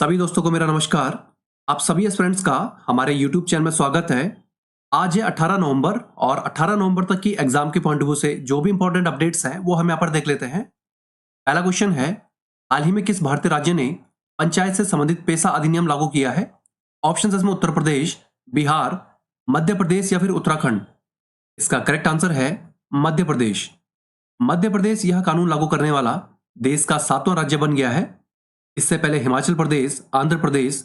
सभी दोस्तों को मेरा नमस्कार। आप सभी स्टूडेंट्स का हमारे YouTube चैनल में स्वागत है। आज है 18 नवंबर और 18 नवंबर तक की एग्जाम के पॉइंट ऑफ व्यू से जो भी इंपॉर्टेंट अपडेट्स हैं वो हम यहाँ पर देख लेते हैं। पहला क्वेश्चन है, हाल ही में किस भारतीय राज्य ने पंचायत से संबंधित पेशा अधिनियम लागू किया है? ऑप्शन इसमें उत्तर प्रदेश, बिहार, मध्य प्रदेश या फिर उत्तराखंड। इसका करेक्ट आंसर है मध्य प्रदेश। मध्य प्रदेश यह कानून लागू करने वाला देश का 7वां राज्य बन गया है। इससे पहले हिमाचल प्रदेश, आंध्र प्रदेश,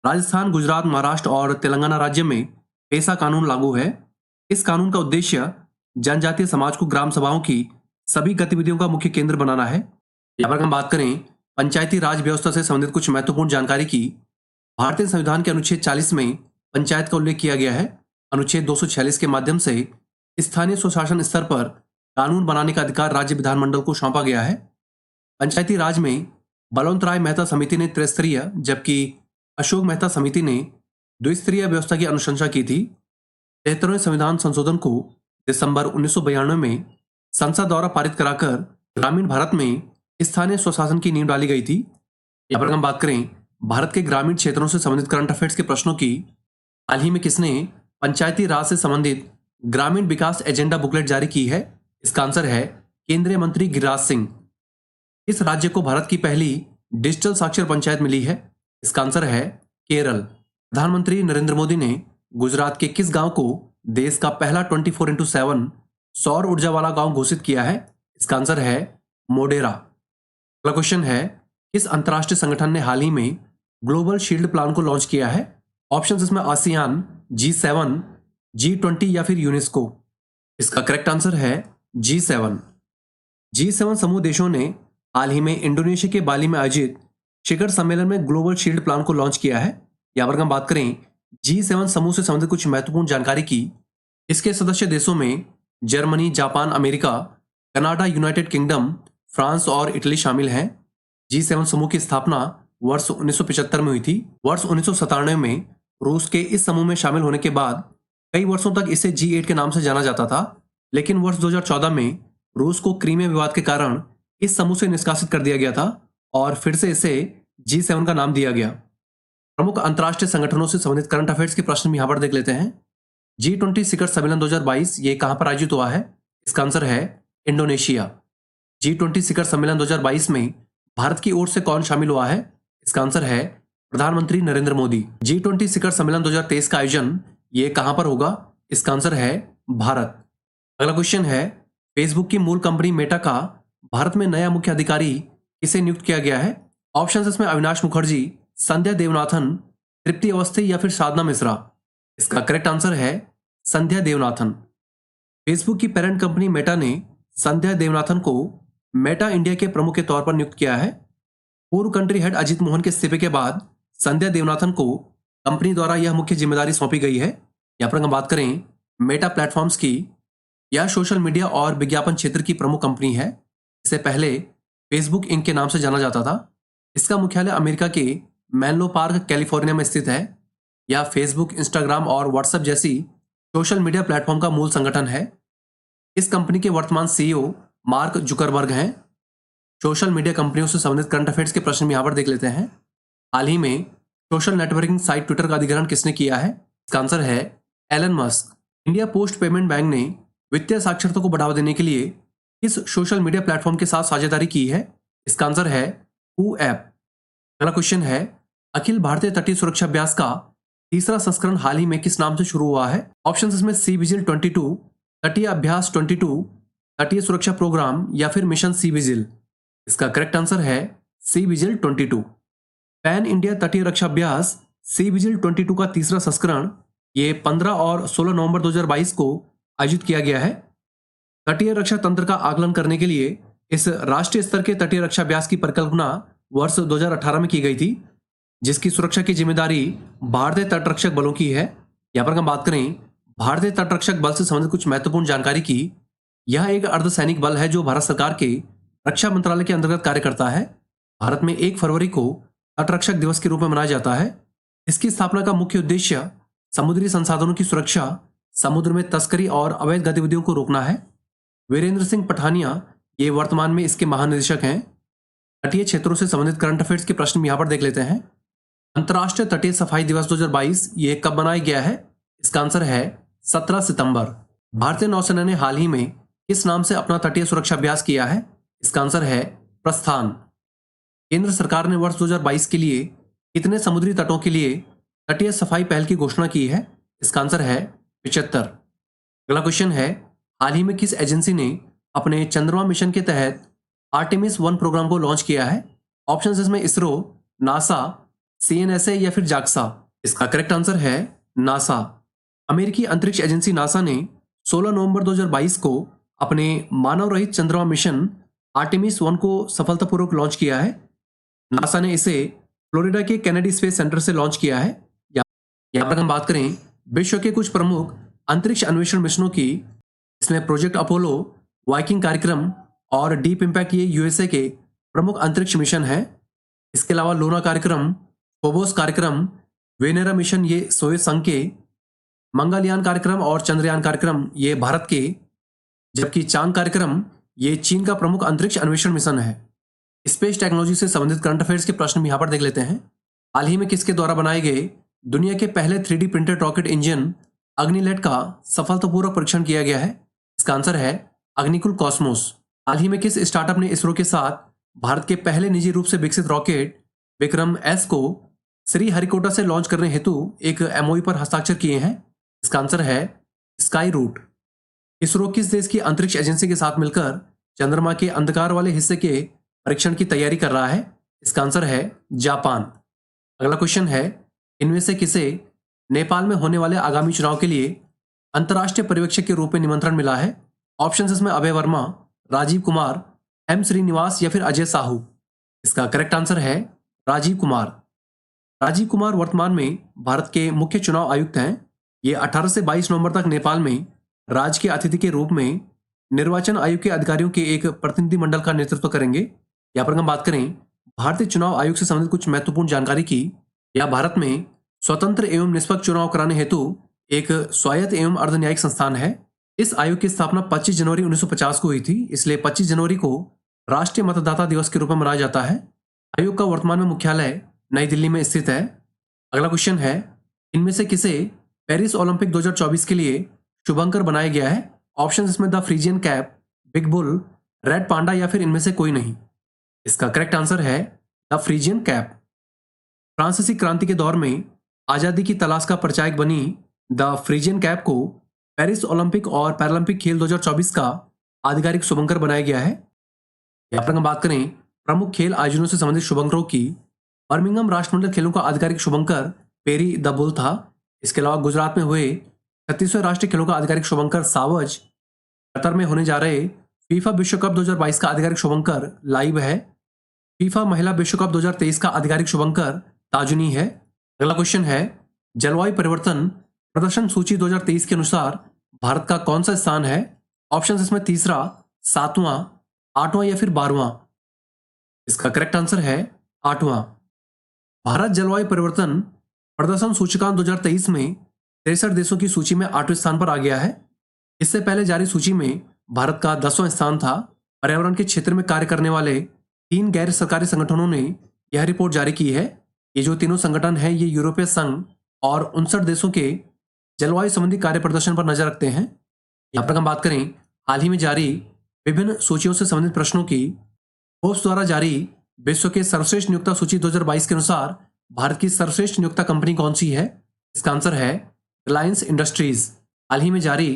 राजस्थान, गुजरात, महाराष्ट्र और तेलंगाना राज्य में पेशा कानून लागू है। इस कानून का उद्देश्य जनजातीय समाज को ग्राम सभाओं की सभी गतिविधियों का मुख्य केंद्र बनाना है। यहाँ पर हम बात करें पंचायती राज व्यवस्था से संबंधित कुछ महत्वपूर्ण जानकारी की। भारतीय संविधान के अनुच्छेद 40 में पंचायत का उल्लेख किया गया है। अनुच्छेद 246 के माध्यम से स्थानीय स्वशासन स्तर पर कानून बनाने का अधिकार राज्य विधानमंडल को सौंपा गया है। पंचायती राज में बलवंत राय मेहता समिति ने त्रिस्तरीय जबकि अशोक मेहता समिति ने द्विस्तरीय व्यवस्था की अनुशंसा की थी। 73वें संविधान संशोधन को दिसंबर 1992 में संसद द्वारा पारित कराकर ग्रामीण भारत में स्थानीय स्वशासन की नींव डाली गई थी। यहाँ पर हम बात करें भारत के ग्रामीण क्षेत्रों से संबंधित करंट अफेयर्स के प्रश्नों की। हाल ही में किसने पंचायती राज से संबंधित ग्रामीण विकास एजेंडा बुकलेट जारी की है? इसका आंसर है केंद्रीय मंत्री गिरिराज सिंह। इस राज्य को भारत की पहली डिजिटल साक्षर पंचायत मिली है? इसका आंसर है केरल। प्रधानमंत्री नरेंद्र मोदी ने गुजरात के किस गांव को देश का पहला 24x7 सौर ऊर्जा वाला गांव घोषित किया है? इसका आंसर है मोढेरा। अगला क्वेश्चन है, किस अंतर्राष्ट्रीय संगठन ने हाल ही में ग्लोबल शील्ड प्लान को लॉन्च किया है? ऑप्शन इसमें आसियान, G7, G20 या फिर यूनेस्को। इसका करेक्ट आंसर है G7। G7 समूह देशों ने हाल ही में इंडोनेशिया के बाली में आयोजित शिखर सम्मेलन में ग्लोबल शील्ड प्लान को लॉन्च किया है। यहाँ पर हम बात करें G7 समूह से संबंधित कुछ महत्वपूर्ण जानकारी की। इसके सदस्य देशों में Germany, Japan, America, Canada, United kingdom, France और इटली शामिल हैं। G7 समूह की स्थापना वर्ष 1975 में हुई थी। वर्ष 1997 में रूस के इस समूह में शामिल होने के बाद कई वर्षों तक इसे G8 के नाम से जाना जाता था, लेकिन वर्ष 2014 में रूस को क्रीमिया विवाद के कारण इस समूह से निष्कासित कर दिया गया था और फिर से इसे G7 का नाम दिया गया। प्रमुख अंतर्राष्ट्रीय संगठनों से संबंधित करंट अफेयर्स के प्रश्न यहां पर देख लेते हैं। G20 शिखर सम्मेलन 2022 ये कहां पर आयोजित हुआ है? इसका आंसर है इंडोनेशिया। G20 शिखर सम्मेलन 2022 में भारत की ओर से कौन शामिल हुआ है? इसका आंसर है प्रधानमंत्री नरेंद्र मोदी। G20 शिखर सम्मेलन 2023 का आयोजन ये कहां पर होगा? इसका आंसर है भारत। अगला क्वेश्चन है, फेसबुक की मूल कंपनी मेटा का भारत में नया मुख्य अधिकारी किसे नियुक्त किया गया है? ऑप्शन इसमें अविनाश मुखर्जी, संध्या देवनाथन, तृप्ति अवस्थी या फिर साधना मिश्रा। इसका करेक्ट आंसर है संध्या देवनाथन। फेसबुक की पेरेंट कंपनी मेटा ने संध्या देवनाथन को मेटा इंडिया के प्रमुख के तौर पर नियुक्त किया है। पूर्व कंट्री हेड अजित मोहन के इस्तीफे के बाद संध्या देवनाथन को कंपनी द्वारा यह मुख्य जिम्मेदारी सौंपी गई है। यहाँ पर हम बात करें मेटा प्लेटफॉर्म्स की, यह सोशल मीडिया और विज्ञापन क्षेत्र की प्रमुख कंपनी है। इससे पहले फेसबुक इंक के नाम से जाना जाता था। इसका मुख्यालय अमेरिका के मेनलो पार्क, कैलिफोर्निया में स्थित है। यह फेसबुक, इंस्टाग्राम और व्हाट्सएप जैसी सोशल मीडिया प्लेटफॉर्म का मूल संगठन है। इस कंपनी के वर्तमान CEO मार्क जुकरबर्ग हैं। सोशल मीडिया कंपनियों से संबंधित करंट अफेयर्स के प्रश्न यहाँ पर देख लेते हैं। हाल ही में सोशल नेटवर्किंग साइट ट्विटर का अधिग्रहण किसने किया है? इसका आंसर है Elon Musk. India Post payment bank ने वित्तीय साक्षरता को बढ़ावा देने के लिए इस सोशल मीडिया प्लेटफॉर्म के साथ साझेदारी की है? इसका आंसर है कू ऐप। अगला क्वेश्चन है, अखिल भारतीय तटीय सुरक्षा अभ्यास का तीसरा संस्करण हाल ही में किस नाम से शुरू हुआ है? ऑप्शन इसमें सी विजिल 22, तटीय अभ्यास 22, तटीय सुरक्षा प्रोग्राम या फिर मिशन सी विजिल। इसका करेक्ट आंसर है सी विजिल 22। पैन इंडिया तटीय रक्षा अभ्यास सी विजिल 22 का तीसरा संस्करण ये 15 और 16 नवंबर 2022 को आयोजित किया गया है। तटीय रक्षा तंत्र का आकलन करने के लिए इस राष्ट्रीय स्तर के तटीय रक्षा अभ्यास की परिकल्पना वर्ष 2018 में की गई थी, जिसकी सुरक्षा की जिम्मेदारी भारतीय तटरक्षक बलों की है। यहाँ पर हम बात करें भारतीय तटरक्षक बल से संबंधित कुछ महत्वपूर्ण जानकारी की। यह एक अर्धसैनिक बल है जो भारत सरकार के रक्षा मंत्रालय के अंतर्गत कार्य करता है। भारत में 1 फरवरी को तटरक्षक दिवस के रूप में मनाया जाता है। इसकी स्थापना का मुख्य उद्देश्य समुद्री संसाधनों की सुरक्षा, समुद्र में तस्करी और अवैध गतिविधियों को रोकना है। वीरेंद्र सिंह पठानिया ये वर्तमान में इसके महानिदेशक हैं। तटीय क्षेत्रों से संबंधित करंट अफेयर्स के प्रश्न यहाँ पर देख लेते हैं। अंतर्राष्ट्रीय तटीय सफाई दिवस 2022 ये कब मनाया गया है? इसका आंसर है 17 सितंबर। भारतीय नौसेना ने हाल ही में किस नाम से अपना तटीय सुरक्षा अभ्यास किया है? इसका आंसर है प्रस्थान। केंद्र सरकार ने वर्ष 2022 के लिए कितने समुद्री तटों के लिए तटीय सफाई पहल की घोषणा की है? इसका आंसर है 75। अगला क्वेश्चन है, हाल ही में किस एजेंसी ने अपने चंद्रमा मिशन के तहत आर्टेमिस 1 प्रोग्राम को लॉन्च किया है? ऑप्शंस इसमें इसरो, नासा, सीएनएसए या फिर जाक्सा। इसका करेक्ट आंसर है नासा। अमेरिकी अंतरिक्ष एजेंसी नासा ने 16 नवंबर 2022 को अपने मानव रहित चंद्रमा मिशन आर्टेमिस 1 को सफलतापूर्वक लॉन्च किया है। नासा ने इसे फ्लोरिडा के कैनेडी स्पेस सेंटर से लॉन्च किया है। यहाँ पर हम बात करें विश्व के कुछ प्रमुख अंतरिक्ष अन्वेषण मिशनों की, इसमें प्रोजेक्ट अपोलो, वाइकिंग कार्यक्रम और डीप इम्पैक्ट ये यूएसए के प्रमुख अंतरिक्ष मिशन है। इसके अलावा लूना कार्यक्रम, फोबोस कार्यक्रम, वेनेरा मिशन ये सोवियत संघ के, मंगलयान कार्यक्रम और चंद्रयान कार्यक्रम ये भारत के, जबकि चांद कार्यक्रम ये चीन का प्रमुख अंतरिक्ष अन्वेषण मिशन है। स्पेस टेक्नोलॉजी से संबंधित करंट अफेयर्स के प्रश्न भी यहाँ पर देख लेते हैं। हाल ही में किसके द्वारा बनाए गए दुनिया के पहले 3D प्रिंटेड रॉकेट इंजन अग्निलेट का सफलतापूर्वक परीक्षण किया गया है? इसका आंसर है अग्निकुल कॉस्मोस। हाल ही में किस स्टार्टअप ने इसरो के साथ भारत के पहले निजी रूप से विकसित रॉकेट विक्रम एस को श्रीहरिकोटा से लॉन्च करने हेतु एक एमओयू पर हस्ताक्षर किए हैं? इसका आंसर है स्काई रूट। इसरो किस देश की अंतरिक्ष एजेंसी के साथ मिलकर चंद्रमा के अंधकार वाले हिस्से के परीक्षण की तैयारी कर रहा है? इसका आंसर है जापान। अगला क्वेश्चन है, इनमें से किसे नेपाल में होने वाले आगामी चुनाव के लिए अंतर्राष्ट्रीय पर्यवेक्षक के रूप में निमंत्रण मिला है? ऑप्शन इसमें अभय वर्मा, राजीव कुमार, एम श्रीनिवास या फिर अजय साहू। इसका करेक्ट आंसर है राजीव कुमार। राजीव कुमार वर्तमान में भारत के मुख्य चुनाव आयुक्त हैं। ये 18 से 22 नवंबर तक नेपाल में राज्य के अतिथि के रूप में निर्वाचन आयोग के अधिकारियों के एक प्रतिनिधि मंडल का नेतृत्व करेंगे। यहाँ पर हम बात करें भारतीय चुनाव आयोग से संबंधित कुछ महत्वपूर्ण जानकारी की, यह भारत में स्वतंत्र एवं निष्पक्ष चुनाव कराने हेतु एक स्वायत्त एवं अर्धन्यायिक संस्थान है। इस आयोग की स्थापना 25 जनवरी 1950 को हुई थी, इसलिए 25 जनवरी को राष्ट्रीय मतदाता दिवस के रूप में मनाया जाता है। आयोग का वर्तमान में मुख्यालय नई दिल्ली में स्थित है। अगला क्वेश्चन है, इनमें से किसे पेरिस ओलंपिक 2024 के लिए शुभंकर बनाया गया है? ऑप्शन इसमें the Friesian cap, big bull, red panda या फिर इनमें से कोई नहीं। इसका करेक्ट आंसर है द फ्रीजियन कैप। फ्रांसीसी क्रांति के दौर में आजादी की तलाश का परिचायक बनी द फ्रीजियन कैप को पेरिस ओलंपिक और पैरालंपिक खेल 2024 का आधिकारिक शुभंकर बनाया गया है। यहाँ पर हम बात करें प्रमुख खेल आयोजनों से संबंधित शुभंकरों की, बर्मिंघम राष्ट्रमंडल खेलों का आधिकारिक शुभंकर पेरी द बुल था। इसके अलावा गुजरात में हुए 36वें राष्ट्रीय खेलों का आधिकारिक शुभंकर सावज, कतर में होने जा रहे फीफा विश्व कप 2022 का आधिकारिक शुभंकर लाइव है, फीफा महिला विश्व कप 2023 का आधिकारिक शुभंकर ताजुनी है। अगला क्वेश्चन है, जलवायु परिवर्तन प्रदर्शन सूची 2023 के अनुसार भारत का कौन सा स्थान है? ऑप्शन इसमें तीसरा, 7वां, 8वां या फिर 12वां। इसका करेक्ट आंसर है 8वां। भारत जलवायु परिवर्तन प्रदर्शन सूचकांक 2023 में 63 देशों की सूची में 8वें स्थान पर आ गया है। इससे पहले जारी सूची में भारत का 10वां स्थान था। पर्यावरण के क्षेत्र में कार्य करने वाले 3 गैर सरकारी संगठनों ने यह रिपोर्ट जारी की है। ये जो तीनों संगठन हैं ये यूरोपीय संघ और 59 देशों के जलवायु संबंधी कार्य प्रदर्शन पर नजर रखते हैं। यहाँ पर हम बात करें हाल ही में जारी विभिन्न सूचियों से संबंधित प्रश्नों की, फोर्ब्स द्वारा जारी विश्व के सर्वश्रेष्ठ नियोक्ता सूची 2022 के अनुसार भारत की सर्वश्रेष्ठ नियोक्ता कंपनी कौन सी है? इसका आंसर है रिलायंस इंडस्ट्रीज। हाल ही में जारी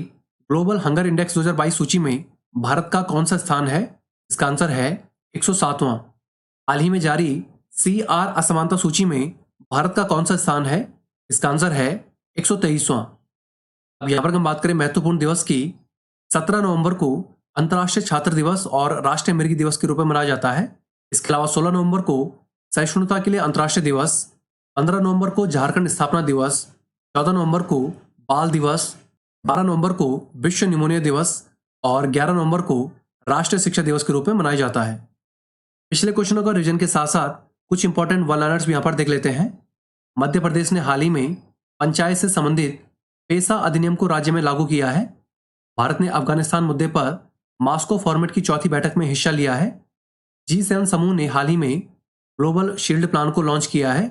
ग्लोबल हंगर इंडेक्स 2022 सूची में भारत का कौन सा स्थान है? इसका आंसर है 107वां। हाल ही में जारी CR असमानता सूची में भारत का कौन सा स्थान है? इसका आंसर है 123वां। अब यहाँ पर हम बात करें महत्वपूर्ण दिवस की, 17 नवंबर को अंतर्राष्ट्रीय छात्र दिवस और राष्ट्रीय मृगी दिवस के रूप में मनाया जाता है। इसके अलावा 16 नवंबर को सहिष्णुता के लिए अंतर्राष्ट्रीय दिवस, 15 नवंबर को झारखंड स्थापना दिवस, 14 नवंबर को बाल दिवस, 12 नवंबर को विश्व न्यूमोनिया दिवस और 11 नवंबर को राष्ट्रीय शिक्षा दिवस के रूप में मनाया जाता है। पिछले क्वेश्चनों का रिवीजन के साथ साथ कुछ इंपॉर्टेंट वन लाइनर्स भी यहाँ पर देख लेते हैं। मध्य प्रदेश ने हाल ही में पंचायत से संबंधित पेशा अधिनियम को राज्य में लागू किया है। भारत ने अफगानिस्तान मुद्दे पर मास्को फॉर्मेट की चौथी बैठक में हिस्सा लिया है। G7 समूह ने हाल ही में ग्लोबल शील्ड प्लान को लॉन्च किया है।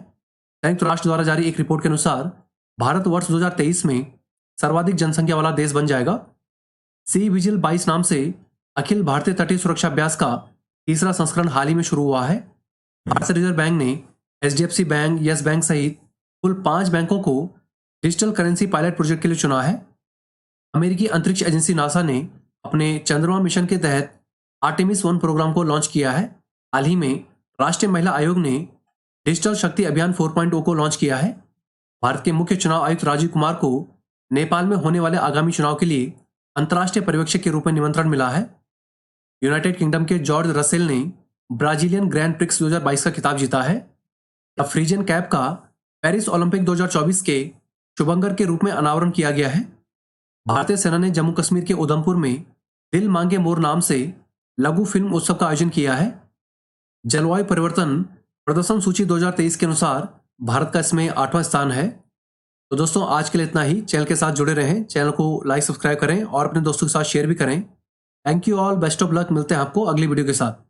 संयुक्त राष्ट्र द्वारा जारी एक रिपोर्ट के अनुसार भारत वर्ष 2023 में सर्वाधिक जनसंख्या वाला देश बन जाएगा। सी विजिल 22 नाम से अखिल भारतीय तटीय सुरक्षा अभ्यास का तीसरा संस्करण हाल ही में शुरू हुआ है। भारतीय रिजर्व बैंक ने HDFC बैंक, यस बैंक सहित कुल 5 बैंकों को डिजिटल करेंसी पायलट प्रोजेक्ट के लिए चुना है। अमेरिकी अंतरिक्ष एजेंसी नासा ने अपने चंद्रमा मिशन के तहत आर्टेमिस 1 प्रोग्राम को लॉन्च किया है। हाल ही में राष्ट्रीय महिला आयोग ने डिजिटल शक्ति अभियान 4.0 को लॉन्च किया है। भारत के मुख्य चुनाव आयुक्त राजीव कुमार को नेपाल में होने वाले आगामी चुनाव के लिए अंतर्राष्ट्रीय पर्यवेक्षक के रूप में निमंत्रण मिला है। यूनाइटेड किंगडम के जॉर्ज रसेल ने ब्राजीलियन ग्रैंड प्रिक्स 2022 का खिताब जीता है। द फ्रीजन कैप का पेरिस ओलंपिक 2024 के शुभंकर के रूप में अनावरण किया गया है। भारतीय सेना ने जम्मू कश्मीर के उधमपुर में दिल मांगे मोर नाम से लघु फिल्म उत्सव का आयोजन किया है। जलवायु परिवर्तन प्रदर्शन सूची 2023 के अनुसार भारत का इसमें 8वां स्थान है। तो दोस्तों आज के लिए इतना ही। चैनल के साथ जुड़े रहें, चैनल को लाइक सब्सक्राइब करें और अपने दोस्तों के साथ शेयर भी करें। Thank you all, best of luck. मिलते हैं आपको अगली वीडियो के साथ।